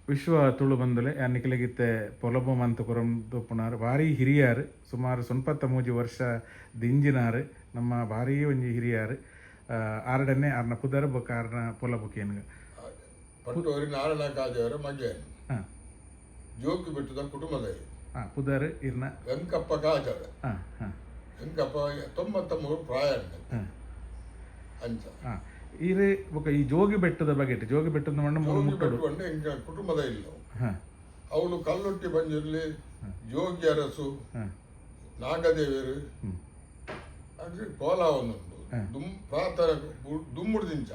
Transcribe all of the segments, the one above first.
ವಿಶ್ವ ತುಳು ಬಂದಲೆ ಅನ್ನಿಕಲೆಗಿತ್ತೆ ಪೊಲಬು ಮಂತು ಕುರಂದು ಪುನಾರು ಭಾರಿ ಹಿರಿಯಾರು ಸುಮಾರು 93 ವರ್ಷ ದಿಂಜಿನಾರು ನಮ್ಮ ಭಾರಿ ಒಂಜಿ ಹಿರಿಯಾರು ಆರಡನ್ನೇ ಆರ್ನ ಪುದರ್ ಬೊಕ್ಕ ಆರ್ನ ಪೊಲಬುಕೇನ್ಗ ಪಟ್ಟೋರಿ ನಾರಾಯಣ ಕಾಜವರ ಮಗೆ ಜೋಗಿ ಬೆಟ್ಟದ ಕುಟುಂಬದ ಪುದರ್ ಇರ್ನ ವೆಂಕಪ್ಪ ಕಾಜವ ವೆಂಕಪ್ಪ 93 ಪ್ರಾಯ ಅಂಚ ಇದು ಬೊಕ್ಕ ಈ ಜೋಗಿ ಬೆಟ್ಟದ ಬಗ್ಗೆ ಜೋಗಿ ಬೆಟ್ಟದ ಮಣ್ಣು ಮುಟ್ಟೋಡು ಕುಟುಂಬದ ಇಲ್ಲ ಅವಳು ಕಲ್ಲೊಟ್ಟಿ ಬಂದಿರಲಿ ಜೋಗಿ ಅರಸು ನಾಗದೇವರು ಅದು ಕೋಲಾವನ್ನೊಂದು ಪ್ರಾತರ ದುಮ್ಮುಡ್ದಿಂಚ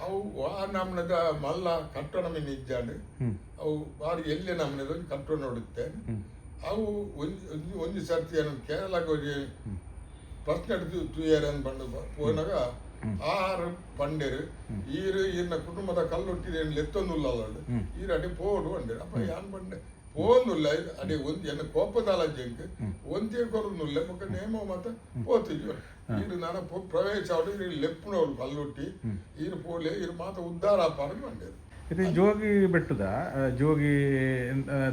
ಅವು ಆ ನಮ್ಮನದ ಮಲ್ಲ ಕಟ್ಟಡ ಮೀನು ಇಜ್ಜಾಂಡು ಅವು ಬಾರಿ ಎಲ್ಲಿ ನಮ್ಮನದ ಕಟ್ಟಡ ನೋಡುತ್ತೆ ಅವು ಒಂದು ಸರ್ತಿ ಕೇರಳಕ್ಕೆ ಪ್ರಶ್ನೆ ತುಯ್ಯಾರನ್ ಬಂದು ಪೋನಾಗ ಆರು ಪಂಡೇರು ಈರ್ನ ಕುಟುಂಬದ ಕಲ್ಲೊಟ್ಟಿ ಲೆತ್ತೊಂದುಲ್ಲ ಈರಡಿ ಪೋಡು ಅಂಡೇರು ಅಪ್ಪ ಯಾನ್ ಬಂಡೆ ಪೋನುಲ್ಲ ಅದೇ ಒಂದು ಕೋಪದಾಲ ಜಂಕ್ ಒಂದೇ ಕೊರನುಲ್ಲ ಮಕ್ಕ ನೇಮ ಮತ್ತ ಪೋತಿದ್ವಿ ಈರು ನಾನು ಪ್ರವೇಶ ಆಡಿ ಲೆಪ್ಪನವ್ರು ಕಲ್ಲೊಟ್ಟಿ ಈರು ಪೋಲೆ ಈರು ಮಾತ ಉದ್ಧಾರ ಪಾಡು ಬಂಡೇರು ಇದು ಜೋಗಿ ಬೆಟ್ಟದ ಜೋಗಿ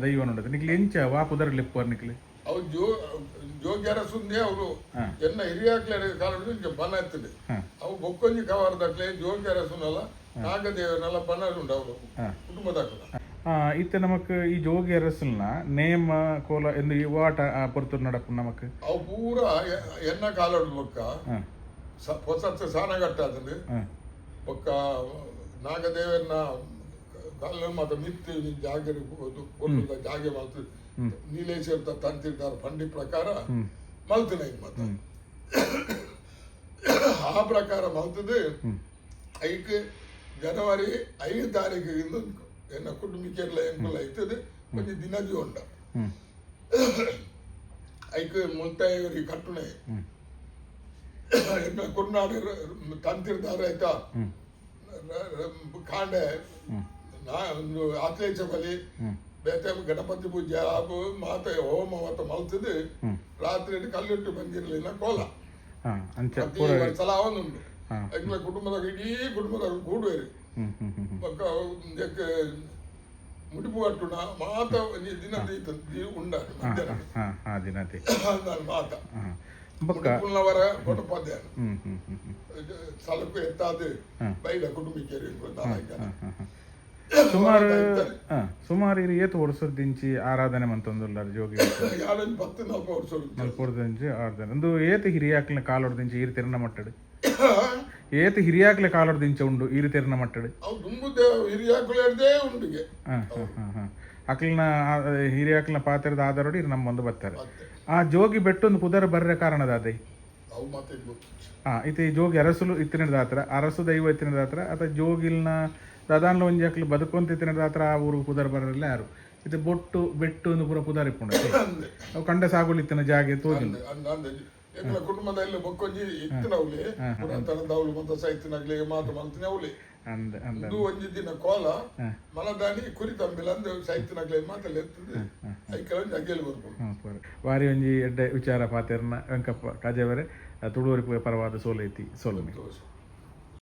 ದೈವ ನೋಡೋದು ನಿಕ್ಲಿ ಎಂಚ ವಾಪುದರ ಲೆಪ್ಪರ್ ನಿಕ್ಲಿ ಅವು ಜೋಗಿ ಅರಸುಂದೇ ಅವರು ಎನ್ನ ಹಿರಿಯಾಕ್ಲೆ ಕಾಲ ಬನ ಎತ್ತದೆ ಅವು ಬೊಕ್ಕೊಂಜಿ ಕವಾರದಾಕ್ಲೆ ಜೋಗಿ ಅರಸುನಲ್ಲ ನಾಗದೇವನಲ್ಲ ಬನ ಉಂಟು ಅವರು ಕುಟುಂಬದಾಕ್ಲ ಇತ್ತೆ ನಮಕ್ ಈ ಜೋಗಿ ಅರಸಲ್ನ ನೇಮ ಕೋಲ ಎಂದು ಈ ವಾಟ ಪೊರ್ತುರ್ ನಡಪು ನಮಕ್ ಅವು ಪೂರ ಎನ್ನ ಕಾಲೋಡ್ ಬೊಕ್ಕ ಹೊಸ ಸಾನಗಟ್ಟಾತಂದು ಬೊಕ್ಕ ನಾಗದೇವನ ಕಾಲ ಮಾತ್ರ ಮಿತ್ತು ಜಾಗೆ ಜಾಗೆ ಮಾತ್ರ ನೀಲೇಶ್ವರ ತಂತಿರ್ತಾರೆ ಪಂಡಿ ಪ್ರಕಾರ ಮಲ್ತನ ಮತ್ತ ಆ ಪ್ರಕಾರ ಮಲ್ತದು ಐಕ್ ಜನವರಿ 5 ತಾರೀಕಿಗೆ ಎನ್ನ ಕುಟುಂಬಿಕೆಲ್ಲ ಎಂಕುಲ ಐತದೆ ಕೊಂಚ ದಿನದಿ ಉಂಡ ಐಕ್ ಮುಲ್ತಾಯಿ ಕಟ್ಟುನೆ ಎನ್ನ ಕುರ್ನಾಡು ತಂತಿರ್ತಾರೆ ಆಯ್ತಾ ಕಾಂಡೆ ಆತ್ಲೇಚ ಬಲಿ ಬೇತೆ ಗಣಪತಿ ಪೂಜೆ ಹಾಗೂ ಮಾತೆ ಹೋಮ ಮತ ಮಲ್ತದು ರಾತ್ರಿ ಕಲ್ಲಿಟ್ಟು ಬಂದಿರಲಿಲ್ಲ ಕೋಲ ಸಲ ಅವನುಂಟು ಎಂಗ್ಲ ಕುಟುಂಬದ ಇಡೀ ಕುಟುಂಬದ ಕೂಡುವೇರಿ ಮುಡಿಪು ಕಟ್ಟುನ ಮಾತ ದಿನ ಉಂಡ ಮಾತ ಮುಡಿಪುನವರ ಕೊಟ್ಟಪದ್ಯ ಸಲಕು ಎತ್ತಾದ ಬೈಡ ಕುಟುಂಬಿಕೇರಿ ಸುಮಾರು ಇದು ಏತು ವರ್ಷದಿಂಚಿ ಆರಾಧನೆ ಮಂತೊಂದುಲ್ಲಾರ ಜೋಗಿ 4 ವರ್ಷದಿಂಚಿ ಆರಾಧನೆ ಒಂದು ಏತು ಹಿರಿಯಾಕ್ಲ ಕಾಲೊಡ್ದಿಂಚಿ ಈರು ತೆರನ ಮಟ್ಟಡು ಏತು ಹಿರಿಯಾಕ್ಲೆ ಕಾಲೊಡ್ದಿಂಚ ಉಂಡು ಈರು ತೆರನ ಮಟ್ಟಡು ಅಕ್ಲನ ಹಿರಿಯಾಕ್ಲನ ಪಾತ್ರದ ಆಧಾರಡಿ ಇರು ನಮ್ಮ ಒಂದು ಬರ್ತಾರೆ ಆ ಜೋಗಿ ಬೆಟ್ಟೊಂದು ಪುದರ ಬರ್ರೆ ಕಾರಣದ ಅದೇ ಈ ಜೋಗಿ ಅರಸಲು ಇತ್ತಿನದ ಹತ್ರ ಅರಸು ದೈವ ಇತ್ತಿನದ ಹತ್ರ ಅಥವಾ ಜೋಗಿಲ್ನ ದಾದಾನ್ಲ ಒಂಜಿ ಅಕ್ಲು ಬದುಕೊಂತ ಇತ್ತಿನದ ಹತ್ರ ಆ ಊರು ಪುದರ್ ಬರಲ್ಲ ಯಾರು ಇದು ಬೊಟ್ಟು ಬೆಟ್ಟು ಒಂದು ಪೂರ ಪುದಾರ್ ಇಪ್ಪುಂಡು ಅವು ಕಂಡ ಸಾಗುಲಿತ್ತಿನ ಜಾಗೆ ತೋಗಿಲ್ಲ ಎಂಗ್ಲ ಕುಟುಂಬದಲ್ಲಿ ಬೊಕ್ಕೊಂಜಿ ಇತ್ತಿನವ್ಲಿ ಪುರಾತನದವ್ಲು ಮಂತ ಸೈತಿನಾಗ್ಲಿ ಮಾತು ಮಂತಿನ ಅವ್ಲಿ ಇದು ಒಂಜಿ ದಿನ ಕೋಲ ಮಲದಾನಿ ಕುರಿ ತಂಬಿಲ ಅಂದು ಸೈತಿನಾಗ್ಲಿ ಮಾತಲ್ಲಿ ಎತ್ತದೆ ಐಕಲೊಂಜಿ ಅಗ್ಗೆಲಿ ಬರ್ಬೋದು ವಾರಿ ಒಂಜಿ ಎಡ್ಡೆ ವಿಚಾರ ಪಾತೆರ್ನ ವೆಂಕಪ್ಪ ಕಾಜೇವರೆ ತುಳುವರಿಗೆ ಪರವಾದ ಸೋಲೈತಿ ಸೋಲಮಿ